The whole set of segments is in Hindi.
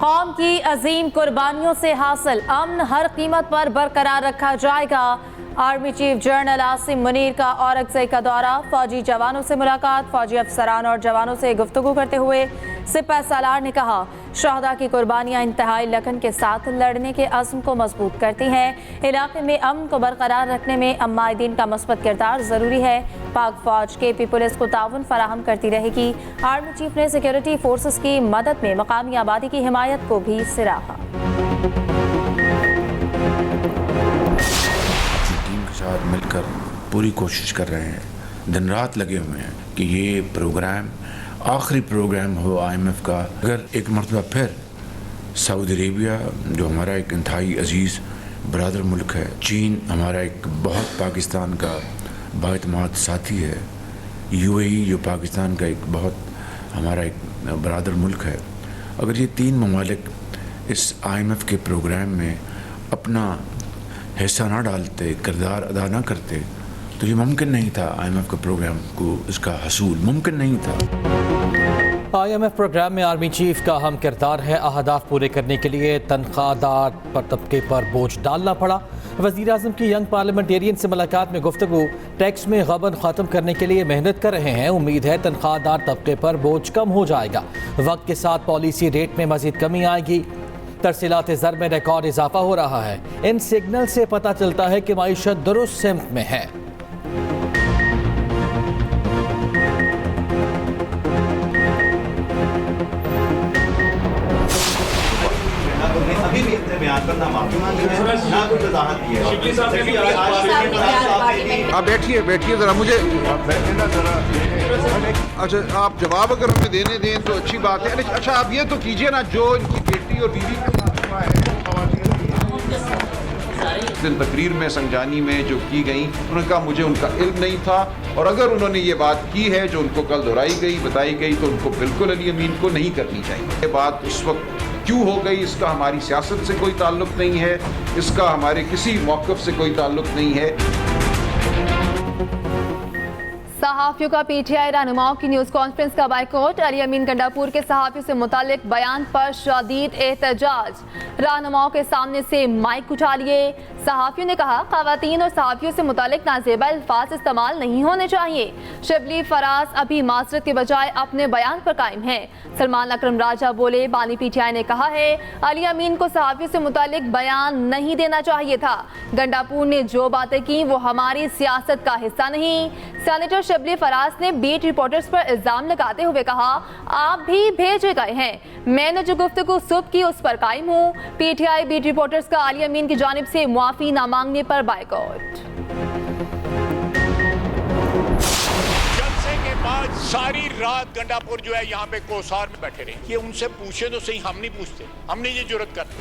कौम की अजीम कुर्बानियों से हासिल अमन हर कीमत पर बरकरार रखा जाएगा। Army chief general Asim Munir का औरंगजेब का दौरा, फौजी जवानों से मुलाकात, फौजी अफसरान और जवानों से गुफ्तगू करते हुए सिपह सालार ने कहा, शहदा की कुर्बानियां इंतहाई लगन के साथ लड़ने के अज़्म को मजबूत करती हैं। इलाके में अमन को बरकरार रखने में अम्मायदीन का मुस्बत किरदार ज़रूरी है। पाक फौज केपी पुलिस को ताउन फराहम करती रहेगी। आर्मी चीफ ने सिक्योरिटी फोर्सेस की मदद में मकामी आबादी की हिमायत को भी सराहा। टीम के साथ मिलकर पूरी कोशिश कर रहे हैं, दिन रात लगे हुए हैं कि ये प्रोग्राम आखिरी प्रोग्राम हो IMF का। अगर एक मरतबा फिर सऊदी अरेबिया जो हमारा एक इंतहाई अजीज़ बरादर मुल्क है, चीन हमारा एक बहुत पाकिस्तान का बाएतमाद साथी है, UAE जो पाकिस्तान का एक बहुत हमारा एक बरादर मुल्क है, अगर ये तीन ममालिक इस IMF के प्रोग्राम में अपना हिस्सा ना डालते, किरदार अदा ना करते, तो ये मुमकिन नहीं था। IMF का प्रोग्राम को इसका हसूल मुमकिन नहीं था। IMF प्रोग्राम में आर्मी चीफ का अहम किरदार है। अहदाफ पूरे करने के लिए तनख्वाहदार पर तबके पर बोझ डालना पड़ा। वज़ीर आज़म की यंग पार्लियामेंटेरियन से मुलाकात में गुफ्तगू, टैक्स में गबन ख़त्म करने के लिए मेहनत कर रहे हैं। उम्मीद है तनख्वाहदार तबके पर बोझ कम हो जाएगा। वक्त के साथ पॉलिसी रेट में मज़ीद कमी आएगी। तरसीलात ज़र में रिकॉर्ड इजाफा हो रहा है। इन सिग्नल से पता चलता है कि मईशत दुरुस्त सिमत में है। अभी भी इतने बयान पर ना माफी मांगी है, ना कोई वजाहत दी है। आप बैठिए ज़रा, मुझे अच्छा आप जवाब अगर हमें देने दें तो अच्छी बात है। अच्छा आप ये तो कीजिए ना, जो इनकी बेटी और बीवी के साथ हुआ है दिन तकरीर में संजानी में जो की गई, उन्होंने कहा मुझे उनका इल्म नहीं था, और अगर उन्होंने ये बात की है जो उनको कल दोहराई गई बताई गई तो उनको बिल्कुल अली अमीन को नहीं करनी चाहिए। ये बात उस वक्त क्यों हो गई, इसका हमारी सियासत से कोई ताल्लुक नहीं है, इसका हमारे किसी मौक़िफ़ से कोई ताल्लुक नहीं है। सहाफ़ियों का PTI रहनुमाओं की न्यूज़ कॉन्फ्रेंस का बाइकॉट, अली अमीन गंडापुर के सहाफ़ियों से मुतालिक बयान पर शदीद एहतजाज, रहनुमाओं के सामने से माइक उठा लिए। सहाफ़ियों ने कहा, ख़वातीन और सहाफ़ियों से मुतालिक नाजेबा अल्फाज इस्तेमाल नहीं होने चाहिए। शिबली फराज अभी मासरत के बजाय अपने बयान पर कायम हैं। सलमान अकरम राजा बोले, बानी PTI ने कहा है अली अमीन को सहाफ़ियों से मुतालिक बयान नहीं देना चाहिए था। गंडापुर ने जो बातें की वो हमारी सियासत का हिस्सा नहीं। सेनेटर शिबली फराज ने बीट रिपोर्टर्स पर इल्जाम लगाते हुए कहा, आप भी भेजे गए हैं, मैंने जो गुफ्तगू सुबह की उस पर कायम हूँ। PTI बीट रिपोर्टर्स का अली अमीन की जानिब से मुआफी ना मांगने पर बाइकआउट। आज सारी रात गंडापुर जो है यहाँ पे कोसार में बैठे रहे। ये उनसे पूछे तो सही, हम नहीं पूछते, हमने ये जुर्रत करते,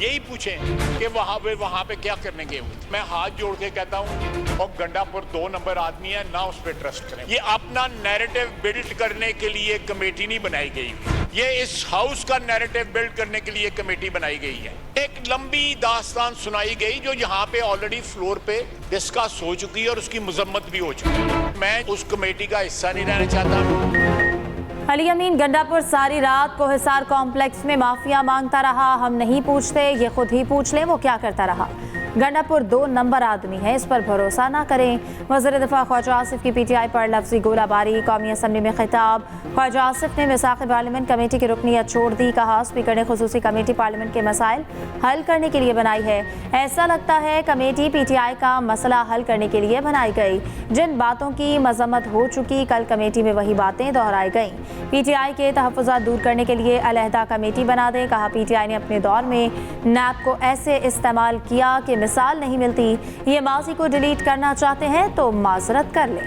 यही पूछे कि वहाँ पे क्या करने गए हुए थे। मैं हाथ जोड़ के कहता हूँ, और गंडापुर 2 नंबर आदमी है ना, उस पर ट्रस्ट करें। ये अपना नैरेटिव बिल्ड करने के लिए कमेटी नहीं बनाई गई, ये इस हाउस का नैरेटिव बिल्ड करने के लिए कमेटी बनाई गई है। एक लंबी दास्तान सुनाई गई जो यहाँ पे ऑलरेडी फ्लोर पे डिस्कस हो चुकी है और उसकी मजम्मत भी हो चुकी है। मैं उस कमेटी का हिस्सा नहीं रहना चाहता। अली अमीन गंडापुर सारी रात कोहिसार कॉम्प्लेक्स में माफिया मांगता रहा, हम नहीं पूछते, ये खुद ही पूछ ले वो क्या करता रहा। गंडापुर 2 नंबर आदमी है, इस पर भरोसा ना करें। वज़ीर दिफा ख्वाजा आसिफ की PTI पर लफ्जी गोलाबारी, कौमी असम्बली में खिताब। ख्वाजा आसिफ ने मिसाक़ पार्लियामेंट कमेटी की रुकनियत छोड़ दी, कहा स्पीकर ने खुसूसी कमेटी पार्लियामेंट के मसाइल हल करने के लिए बनाई है। ऐसा लगता है कमेटी PTI का मसला हल करने के लिए बनाई गई। जिन बातों की मजम्मत हो चुकी, कल कमेटी में वही बातें दोहराई गईं। PTI के तहफ़्फ़ुज़ात दूर करने के लिए अलहदा कमेटी बना दें। कहा PTI ने अपने दौर में NAB को ऐसे इस्तेमाल किया कि मिसाल नहीं मिलती। ये माजी को डिलीट करना चाहते हैं तो माजरत कर लें।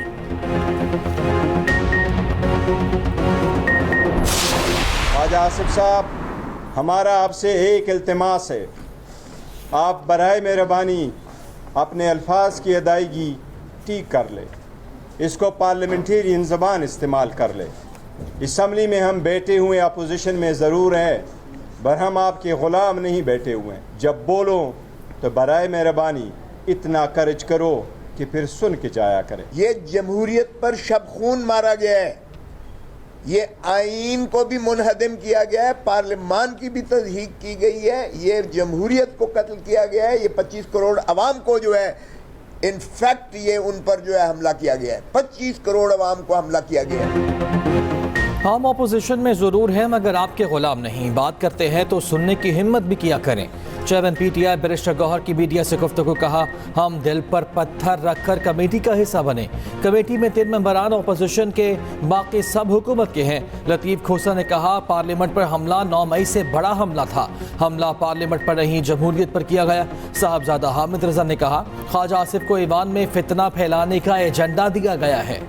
ख्वाजा आसिफ साहब, हमारा आपसे एक इल्तिमास है, आप बराए मेहरबानी अपने अल्फाज की अदायगी ठीक कर ले, इसको पार्लियामेंटेरियन ज़बान इस्तेमाल कर ले। असम्बली में हम बैठे हुए अपोजिशन में ज़रूर हैं, पर हम आपके ग़ुलाम नहीं बैठे हुए हैं। जब बोलो तो बराए मेहरबानी इतना कर्ज करो कि फिर सुन के जाया करें। ये जमहूरियत पर शब खून मारा गया है, ये आईन को भी मुनहदम किया गया है, पार्लियामान की भी तज़हीक की गई है, ये जमहूरियत को कत्ल किया गया है, ये 25 करोड़ अवाम को जो है इनफैक्ट ये उन पर जो है हमला किया गया है, 25 करोड़ अवाम को हमला किया गया है। हम अपोजिशन में ज़रूर हैं मगर आपके गुलाम नहीं। बात करते हैं तो सुनने की हिम्मत भी किया करें। चेयरमैन पीटीआई बैरिस्टर गौहर की मीडिया से गुफ्तगू। कहा, हम दिल पर पत्थर रखकर कमेटी का हिस्सा बने। कमेटी में 3 मेंबरान अपोजिशन के, बाकी सब हुकूमत के हैं। लतीफ़ खोसा ने कहा, पार्लियामेंट पर हमला 9 मई से बड़ा हमला था। हमला पार्लियामेंट पर नहीं, जमहूरियत पर किया गया। साहबजादा हामिद रजा ने कहा, ख्वाजा आसिफ को ईवान में फितना फैलाने का एजेंडा दिया गया है।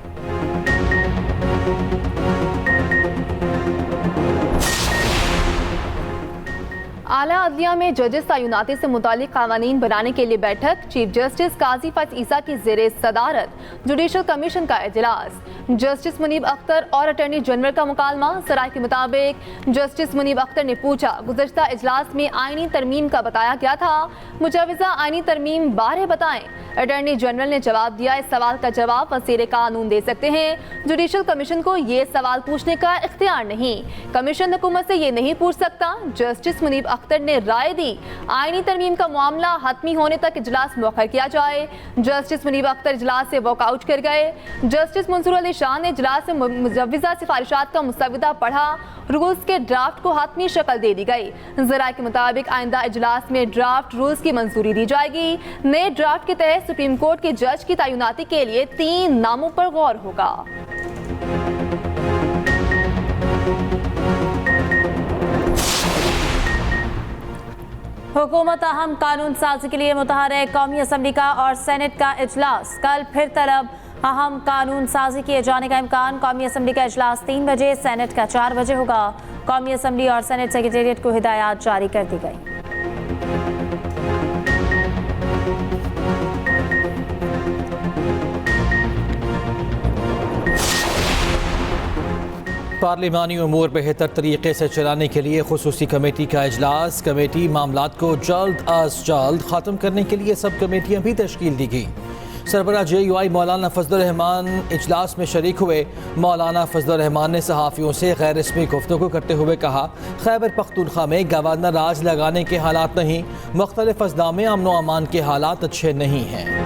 आला अदलिया में जजेस तैनाती से मुतालिक कानून बनाने के लिए बैठक। चीफ जस्टिस काजी फैज़ ईसा की ज़ेरे सदारत जुडिशल कमीशन का इजलास। जस्टिस मुनीब अख्तर और अटॉर्नी जनरल का मुकालमा। सराय के मुताबिक जस्टिस मुनीब अख्तर ने पूछा, गुज़श्ता इजलास में आईनी तरमीम का बताया गया था, मुजवज़ा आईनी तरमीम बारे बताएं। अटॉर्नी जनरल ने जवाब दिया, इस सवाल का जवाब वज़ीर कानून दे सकते हैं। जुडिशल कमीशन को ये सवाल पूछने का इख्तियार नहीं। कमीशन हुकूमत से ये नहीं पूछ सकता। जस्टिस मुनीब अख्तर ने राय दी, आईनी तरमीम का मामला हतमी होने तक इजलास मुअख्खर किया जाए। जस्टिस मुनीब अख्तर इजलास से वॉकआउट कर गए। जस्टिस मंसूर अली शाह ने इजलास में मुजव्वज़ा सिफारिशात का मुसविदा पढ़ा। रूल्स के ड्राफ्ट को हतमी शक्ल दे दी गई। ज़राए के मुताबिक आइंदा इजलास में ड्राफ्ट रूल्स की मंजूरी दी जाएगी। नए ड्राफ्ट के तहत सुप्रीम कोर्ट के जज की तैनाती के लिए 3 नामों पर गौर होगा। हुकूमत अहम कानून साजी के लिए मुतहर्रिक। कौमी असम्बली का और सेनेट का इजलास कल फिर तलब। अहम कानून साजी किए जाने का इम्कान। कौमी असम्बली का इजलास 3 बजे, सेनेट का 4 बजे होगा। कौमी असम्बली और सेनेट सेक्रेटेरिएट को हिदायत जारी कर दी गई। पार्लिमानी उमूर बेहतर तरीके से चलाने के लिए खुसूसी कमेटी का इजलास। कमेटी मामलात को जल्द अज जल्द ख़त्म करने के लिए सब कमेटियाँ भी तश्कील दी गई। सरबराह JUI मौलाना फजलुर रहमान इजलास में शरीक हुए। मौलाना फजलुर रहमान ने सहाफ़ियों से गैर रस्मी गुफ्तगू करते हुए कहा, खैबर पख्तूनख्वा में गवर्नर राज लगाने के हालात नहीं, मुख्तलिफ अजला में अमन व अमान के हालात अच्छे नहीं हैं।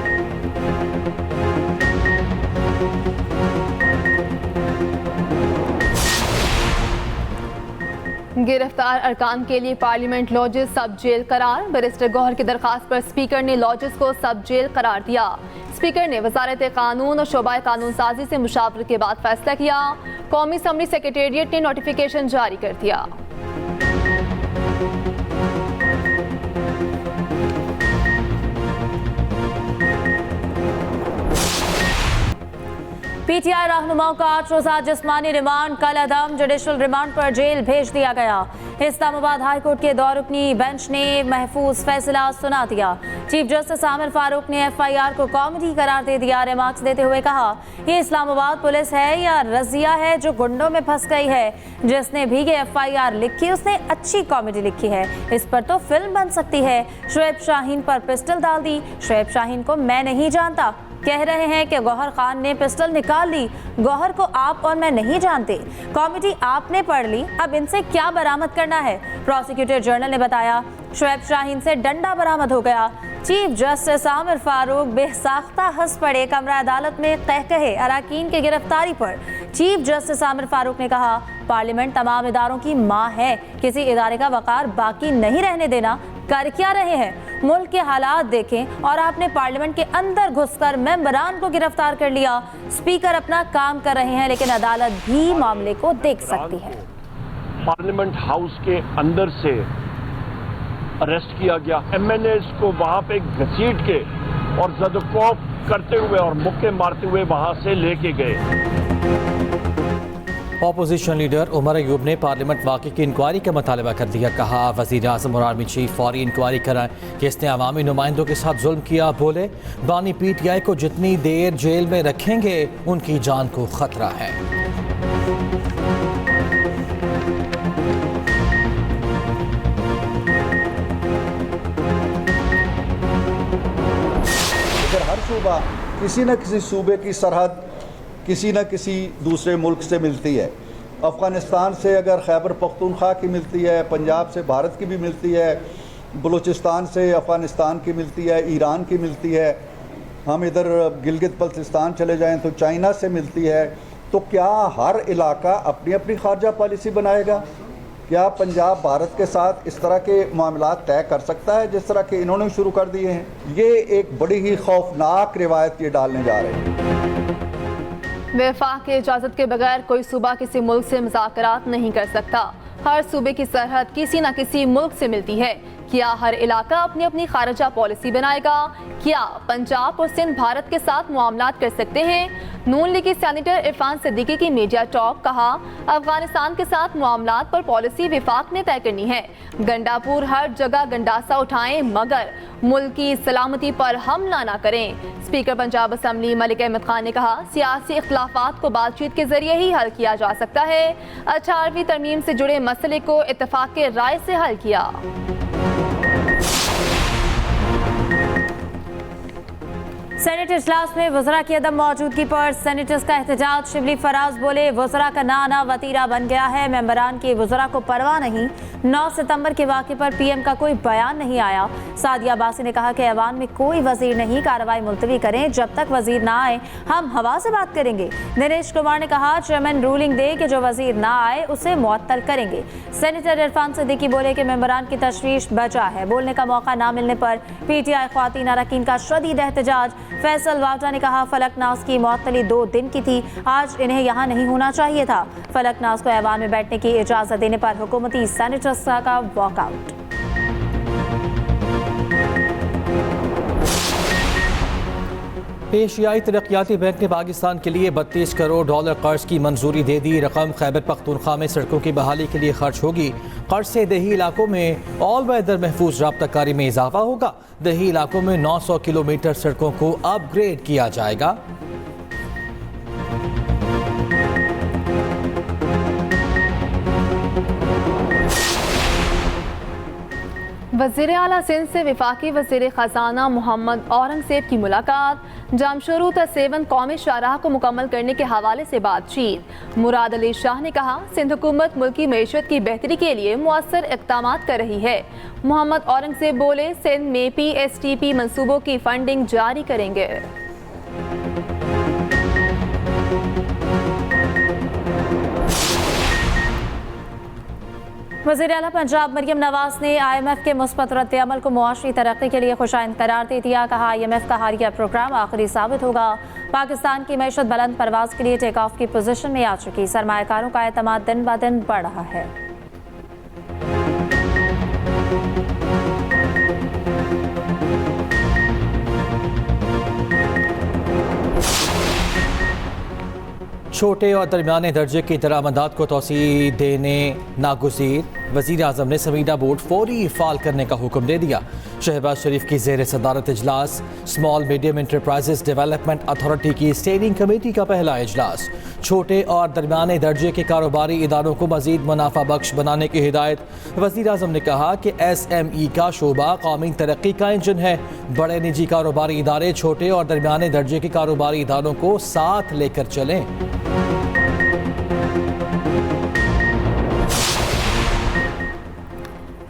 गिरफ्तार अरकान के लिए पार्लियामेंट लॉजेस सब जेल करार। बैरिस्टर गौहर की दरखास्त पर स्पीकर ने लॉजेस को सब जेल करार दिया। स्पीकर ने वजारत कानून और शोबाए कानून साजी से मुशावरत के बाद फैसला किया। कौमी असम्बली सेक्रेटेरिएट ने नोटिफिकेशन जारी कर दिया। PTI रहनुमाओं का 8 रोज़ा जिस्मानी रिमांड कल अदम। जुडिशल रिमांड पर जेल भेज दिया गया। इस्लामाबाद हाई कोर्ट के दौरुकनी बेंच ने महफूज फैसला सुना दिया। चीफ जस्टिस आमिर फारूक ने FIR को कॉमेडी करार दे दिया। रिमार्क्स देते हुए कहा, ये इस्लामाबाद पुलिस है या रजिया है जो गुंडों में फंस गई है। जिसने भी ये FIR लिखी उसने अच्छी कॉमेडी लिखी है, इस पर तो फिल्म बन सकती है। शुएब शाहीन पर पिस्टल डाल दी। शुएब शाहीन को मैं नहीं जानता। कह रहे हैं कि गौहर खान ने पिस्टल निकाल ली। गौहर को आप और मैं नहीं जानते। कॉमेडी आपने पढ़ ली, अब इनसे क्या बरामद करना है। प्रोसिक्यूटर जनरल ने बताया, शुएब शाहीन से डंडा बरामद हो गया। चीफ जस्टिस आमिर फारूक बेसाख्ता हंस पड़े। कमरा अदालत में कहे अराकीन की गिरफ्तारी पर चीफ जस्टिस आमिर फारूक ने कहा, पार्लियामेंट तमाम इदारों की माँ है, किसी इदारे का वकार बाकी नहीं रहने देना। कर क्या रहे हैं? मुल्क के हालात देखें और आपने पार्लियामेंट के अंदर घुसकर मेंबरान को गिरफ्तार कर लिया। स्पीकर अपना काम कर रहे हैं लेकिन अदालत भी मामले को देख सकती है। पार्लियामेंट हाउस के अंदर से अरेस्ट किया गया। MNAs को वहां पे घसीट के और ज़दकोफ करते हुए और मुक्के मारते हुए वहां से लेके गए। अपोजिशन लीडर उमर अयूब ने पार्लियामेंट वाक़े की इंक्वायरी का मुतालबा कर दिया। कहा, वज़ीर आज़म और आर्मी चीफ फौरी इंक्वायरी कराएं कि इसने अवामी नुमाइंदों के साथ जुल्म किया। बोले, बानी PTI को जितनी देर जेल में रखेंगे उनकी जान को खतरा है। हर सूबा किसी न किसी सूबे की सरहद किसी न किसी दूसरे मुल्क से मिलती है। अफ़गानिस्तान से अगर खैबर पख्तूनख्वा की मिलती है, पंजाब से भारत की भी मिलती है, बलूचिस्तान से अफ़गानिस्तान की मिलती है, ईरान की मिलती है, हम इधर गिलगित बल्तिस्तान चले जाएं तो चाइना से मिलती है, तो क्या हर इलाका अपनी अपनी खारजा पॉलिसी बनाएगा? क्या पंजाब भारत के साथ इस तरह के मामलात तय कर सकता है जिस तरह के इन्होंने शुरू कर दिए हैं? ये एक बड़ी ही खौफनाक रिवायत ये डालने जा रहे हैं। वफाक की इजाज़त के बगैर कोई सूबा किसी मुल्क से मुज़ाकरात नहीं कर सकता। हर सूबे की सरहद किसी न किसी मुल्क से मिलती है। क्या हर इलाका अपनी अपनी खारजा पॉलिसी बनाएगा? क्या पंजाब और सिंध भारत के साथ मुआमलात कर सकते हैं? नून लीग की सेनेटर इरफान सिद्दीकी की मीडिया टॉक, कहा अफगानिस्तान के साथ मुआमलात पर पॉलिसी विफाक ने तय करनी है। गंडापुर हर जगह गंडासा उठाएं मगर मुल्क की सलामती पर हमला ना करें। स्पीकर पंजाब असम्बली मलिक अहमद खान ने कहा सियासी इख्तिलाफात को बातचीत के जरिए ही हल किया जा सकता है। 18वीं तरमीम से जुड़े मसले को इत्तेफाक के राय से हल किया। सेनेट इजलास में वज़रा की अदम मौजूदगी पर सेनेटर्स का एहतजाज। शिबली फराज बोले वज़रा का ना आना वतीरा बन गया है, मेंबरान की वज़रा को परवाह नहीं। 9 सितंबर के वाक़े पर पीएम का कोई बयान नहीं आया। सादिया अब्बासी ने कहा कि ऐवान में कोई वज़ीर नहीं, कार्रवाई मुलतवी करें, जब तक वज़ीर ना आए हम हवा से बात करेंगे। दिनेश कुमार ने कहा चेयरमैन रूलिंग दे कि जो वज़ीर ना आए उसे मुअत्तल करेंगे। सेनेटर इरफान सिद्दीकी बोले कि मेंबरान की तशवीश बचा है, बोलने का मौका ना मिलने पर पीटीआई ख्वातीन अरकान का शदीद एहतजाज। फैसल वावटा ने कहा फलकनाज की मुअत्तली 2 दिन की थी, आज इन्हें यहाँ नहीं होना चाहिए था। फलकनाज को ऐवान में बैठने की इजाज़त देने पर हुकूमती सेनेटर्स का वॉकआउट। एशियाई तरक्याती बैंक ने पाकिस्तान के लिए $32 करोड़ कर्ज की मंजूरी दे दी। रकम खैबर पख्तूनख्वा में सड़कों की बहाली के लिए खर्च होगी। कर्ज से दही इलाकों में ऑल वेदर महफूज राब्ताकारी में इजाफा होगा। दही इलाकों में 900 किलोमीटर सड़कों को अपग्रेड किया जाएगा। वज़ीर आला सिंध से वफाकी वज़ीर ख़जाना मोहम्मद औरंगज़ेब की मुलाकात। जमशरू त7 कौमी शाहराह को मुकम्मल करने के हवाले से बातचीत। मुराद अली शाह ने कहा सिंध हुकूमत मुल्की मईशत की बेहतरी के लिए मुअस्सर इक़दामात कर रही है। मोहम्मद औरंगज़ेब बोले सिंध में PSTP मनसूबों की फंडिंग जारी करेंगे। वज़ीर आला पंजाब मरियम नवाज ने IMF के मुस्बत रद्द-ए-अमल को मुआशरी तरक्की के लिए खुशाइंद करार दे दिया। कहा IMF का हालिया प्रोग्राम आखिरी साबित होगा। पाकिस्तान की मईशत बुलंद परवाज के लिए टेक ऑफ की पोजीशन में आ चुकी। सरमायाकारों का एतमाद दिन ब दिन बढ़ रहा है। छोटे और दरमियाने दर्जे की दरामदात को तोसी देने नागुज़ीर। वज़ीर आज़म ने समीना बोर्ड फौरी फ़ाल करने का हुक्म दे दिया। शहबाज शरीफ की ज़ेर सदारत इजलास। Small medium enterprises development authority की स्टेयरिंग कमेटी का पहला इजलास। छोटे और दरमियाने दर्जे के कारोबारी इदारों को मज़ीद मुनाफा बख्श बनाने की हिदायत। वज़ीर आज़म ने कहा कि SME का शोबा कौमी तरक्की का इंजन है। बड़े निजी कारोबारी इदारे छोटे और दरमियाने दर्जे के कारोबारी इदारों को साथ लेकर चलें।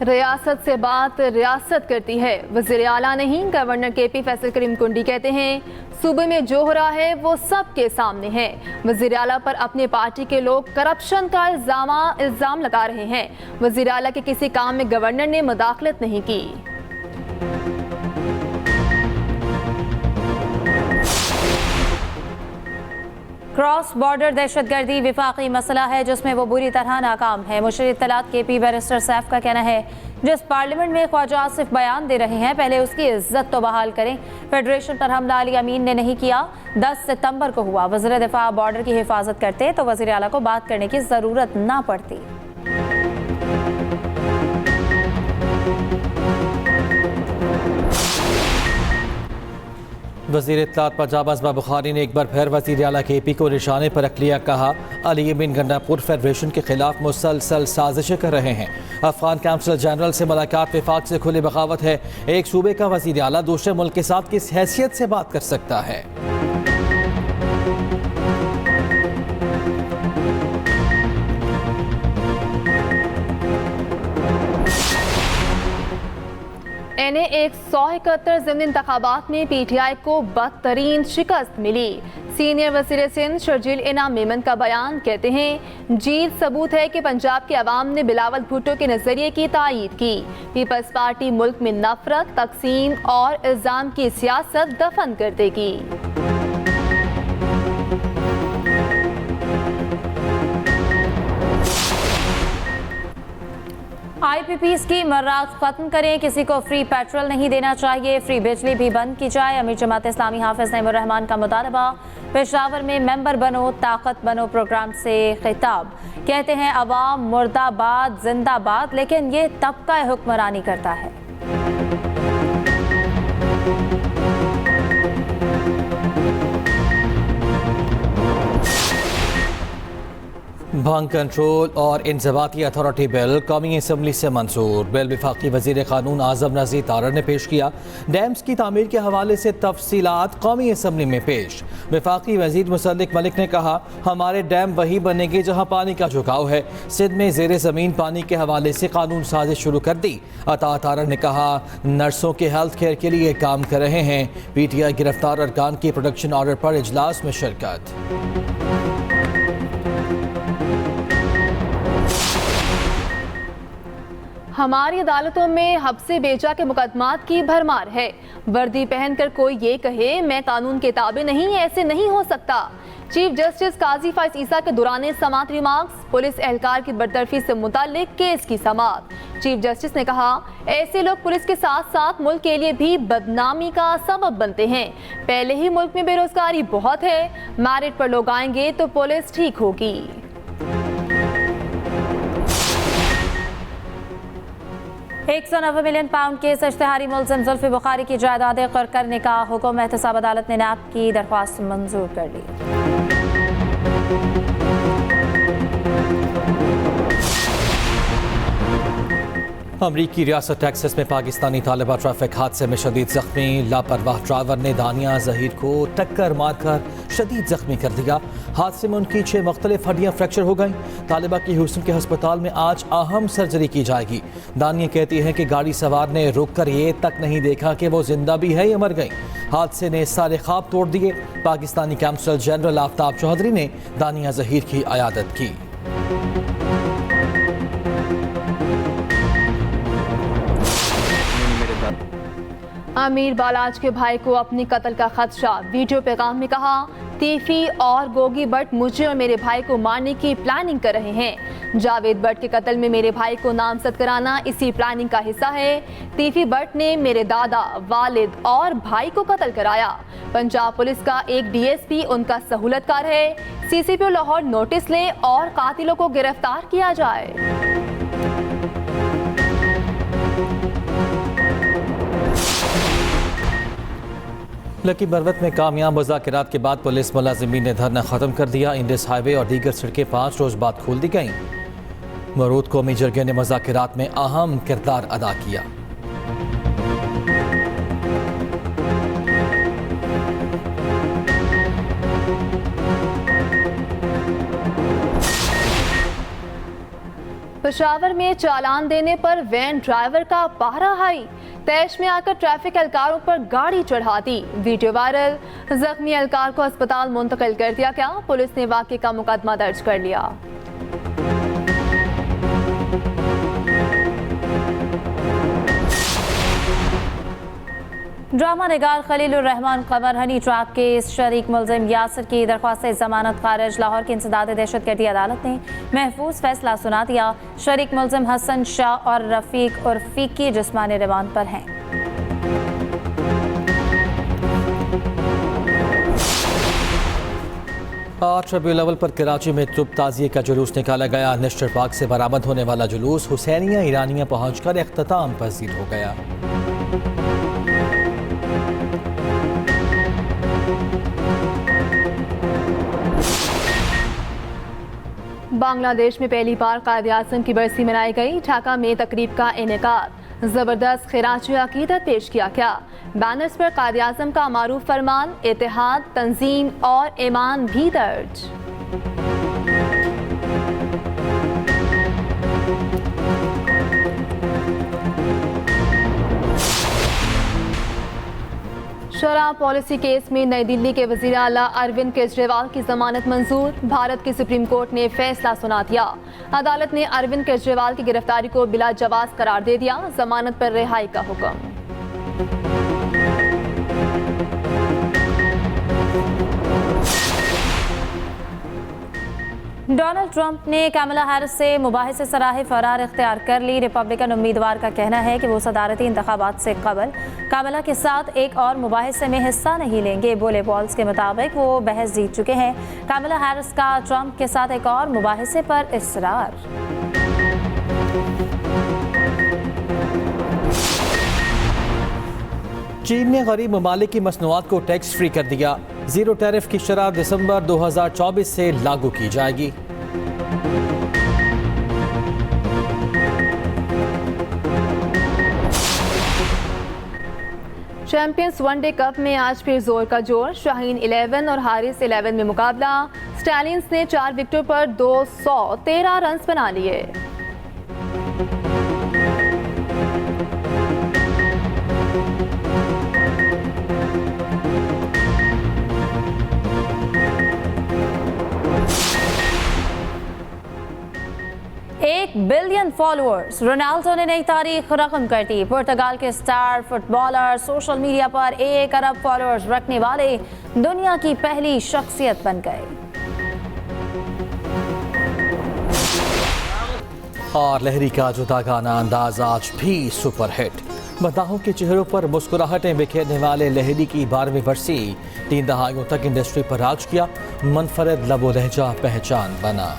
रियासत से बात रियासत करती है, वज़ीर आला नहीं। गवर्नर KP फैसल करीम कुंडी कहते हैं सूबे में जो हो रहा है वो सबके सामने है। वज़ीर आला पर अपने पार्टी के लोग करप्शन का इल्ज़ाम लगा रहे हैं। वज़ीर आला के किसी काम में गवर्नर ने मुदाखलत नहीं की। क्रॉस बॉर्डर दहशतगर्दी विफाकी मसला है जिसमें वो बुरी तरह नाकाम है। मुशीर इत्तलात KP बैरिस्टर सैफ का कहना है जिस पार्लियामेंट में ख्वाजा आसिफ बयान दे रहे हैं पहले उसकी इज्जत तो बहाल करें। फेडरेशन पर हमला अली अमीन ने नहीं किया, 10 सितंबर को हुआ। वज़ीर दिफा बॉर्डर की हिफाजत करते तो वज़ीर आला को बात करने की ज़रूरत ना पड़ती। वज़ीर इत्तलात पंजाब असबा बुखारी ने एक बार फिर वज़ीर आला KP को निशाने पर रख लिया। कहा अली अमीन गंडापुर फेडरेशन के खिलाफ मुसलसल साजिशें कर रहे हैं। अफगान काउंसिल जनरल से मुलाकात विफाक से खुली बगावत है। एक सूबे का वज़ीर आला दूसरे मुल्क के साथ किस हैसियत से बात कर सकता है। 171 ज़िमनी इंतखाबात में PTI को बदतरीन शिकस्त मिली। सीनियर वज़ीर सिंध शर्जील इनाम मेमन का बयान, कहते हैं जीत सबूत है कि पंजाब के अवाम ने बिलावल भुट्टो के नजरिए की तायीद की। पीपल्स पार्टी मुल्क में नफरत, तकसीम और इल्जाम की सियासत दफन कर देगी। IPPs की मर्रात खत्म करें, किसी को फ्री पेट्रोल नहीं देना चाहिए, फ्री बिजली भी बंद की जाए। अमीर जमात इस्लामी हाफिज नईमुर रहमान का मुतालबा। पेशावर में मेंबर बनो ताकत बनो प्रोग्राम से खिताब, कहते हैं अवाम मुर्दाबाद जिंदाबाद, लेकिन ये तबका हुक्मरानी करता है। भांग कंट्रोल और इंज़बाती अथॉरिटी बिल कौमी असम्बली से मंजूर। बिल वफाकी वज़ीर क़ानून आज़म नज़ीर तारर ने पेश किया। डैम्स की तामीर के हवाले से तफसीलात कौमी असम्बली में पेश। वफाकी वज़ीर मुसद्दिक मलिक ने कहा, हमारे डैम वही बनेंगे जहाँ पानी का झुकाव है। सिंध में ज़ेर ज़मीन पानी के हवाले से कानून साजिश शुरू कर दी। अता तारर ने कहा, नर्सों के हेल्थ केयर के लिए काम कर रहे हैं। PTI गिरफ्तार अरकान की प्रोडक्शन ऑर्डर पर इजलास में शिरकत। हमारी अदालतों में हब्से बेजा के मुकदमात की भरमार है। वर्दी पहनकर कोई ये कहे मैं कानून के ताबे नहीं, ऐसे नहीं हो सकता। चीफ जस्टिस काजी फाइज ईसा के दौरान समात रिमार्क्स। पुलिस एहलकार की बरतरफी से मुताल्लिक केस की समात। चीफ जस्टिस ने कहा, ऐसे लोग पुलिस के साथ साथ मुल्क के लिए भी बदनामी का सबब बनते हैं। पहले ही मुल्क में बेरोजगारी बहुत है, मैरिट पर लोग आएंगे तो पुलिस ठीक होगी। 190 मिलियन पाउंड के इश्तिहारी मुलजिम जुल्फी बुखारी की जायदादें क़र्ज़ करने का हुक्म। एहतसाब अदालत ने नैब की दरख्वास्त मंजूर कर ली। अमरीकी रियासत टेक्सास में पाकिस्तानी तालिबा ट्रैफिक हादसे में शदीद जख्मी। लापरवाह ड्राइवर ने दानिया जहीर को टक्कर मारकर शदीद जख्मी कर दिया। हादसे में उनकी 6 मुख्तलिफ हड्डियां फ्रैक्चर हो गईं। तालिबा की ह्यूस्टन के अस्पताल में आज अहम सर्जरी की जाएगी। दानिया कहती है कि गाड़ी सवार ने रुक कर ये तक नहीं देखा कि वो जिंदा भी है या मर गई। हादसे ने सारे ख्वाब तोड़ दिए। पाकिस्तानी काउंसल जनरल आफ्ताब चौधरी ने दानिया जहीर की अयादत की। अमीर बालाज के भाई को अपनी कत्ल का खदशा। वीडियो पैगाम में कहा, तीफी और गोगी भट्ट मुझे और मेरे भाई को मारने की प्लानिंग कर रहे हैं। जावेद भट्ट के कत्ल में मेरे भाई को नामजद कराना इसी प्लानिंग का हिस्सा है। तीफी भट्ट ने मेरे दादा, वालिद और भाई को कत्ल कराया। पंजाब पुलिस का एक DSP उनका सहूलतकार है। CCP लाहौर नोटिस ले और कातिलों को गिरफ्तार किया जाए। लकी बरवत में कामयाब मुज़ाकरात के बाद पुलिस मुलाजिमीन ने धरना ख़त्म कर दिया। इंडस हाईवे और दीगर सड़कें 5 रोज़ बाद खोल दी गईं। मरूद कौमी जरगे ने मुज़ाकरात में अहम किरदार अदा किया। पेशावर में चालान देने पर वैन ड्राइवर का पहरा हाई। तैश में आकर ट्रैफिक एहलकारों पर गाड़ी चढ़ा दी। Video viral. जख्मी एहलकार को अस्पताल मुंतकिल कर दिया गया। पुलिस ने वाक़े का मुकदमा दर्ज कर लिया। ड्रामा निगार खलीलुर रहमान कमर हनी ट्रैप केस शरीक मुलजिम यासिर की दरख्वास्त जमानत खारिज। लाहौर की इंसदाद दहशतगर्दी अदालत ने महफूज फैसला सुना दिया। शरीक मुलजिम हसन शाह और रफीक और फीकी जिस्मानी रिमांड पर हैं। 8 रबीउल अव्वल पर कराची में तुब ताज़िये का जुलूस निकाला गया। नेशनल पार्क से बरामद होने वाला जुलूस हुसैनिया ईरानिया पहुंचकर इख्तिताम पजीर हो गया। बांग्लादेश में पहली बार कायद-ए-आज़म की बरसी मनाई गई। ढाका में तकरीब का इनेकाद। जबरदस्त खिराज अकीदत पेश किया गया। बैनर्स पर कायद-ए-आज़म का मारूफ फरमान, इत्तेहाद, तंजीम और ईमान भी दर्ज। कोरोना पॉलिसी केस में नई दिल्ली के वजीर आला अरविंद केजरीवाल की जमानत मंजूर। भारत की सुप्रीम कोर्ट ने फैसला सुना दिया। अदालत ने अरविंद केजरीवाल की गिरफ्तारी को बिला जवाज करार दे दिया। जमानत पर रिहाई का हुक्म। डोनाल्ड ट्रंप ने कमला हैरिस से मुबाहिसे सराह फरार इख्तियार कर ली। रिपब्लिकन उम्मीदवार का कहना है कि वो सदारती इंतखाबात से कबल कमला के साथ एक और मुबाहिसे में हिस्सा नहीं लेंगे। बोले पॉल्स के मुताबिक वो बहस जीत चुके हैं। कमला हैरिस का ट्रंप के साथ एक और मुबाहिसे पर इसरार। चीन ने गरीब ममालिक की मसनूआत को टैक्स फ्री कर दिया। जीरो टैरिफ की शरह दिसंबर 2024 से लागू की जाएगी। चैंपियंस वनडे कप में आज फिर जोर का जोर। शाहीन 11 और हारिस 11 में मुकाबला। स्टैलियंस ने 4 विकेटों पर 213 रन बना लिए। एक बिलियन फॉलोअर्स, रोनाल्डो ने नई तारीख रकम कर दी। पुर्तगाल के स्टार फुटबॉलर सोशल मीडिया पर 1 अरब फॉलोअर्स रखने वाले दुनिया की पहली शख्सियत बन गए। और लहरी का जुदा गाना अंदाज आज भी सुपर हिट। मदाहों के चेहरों पर मुस्कुराहटें बिखेरने वाले लहरी की 12वीं बरसी 3 दहाइयों तक इंडस्ट्री पर राज किया। मुनफरद लबो लहजा पहचान बना।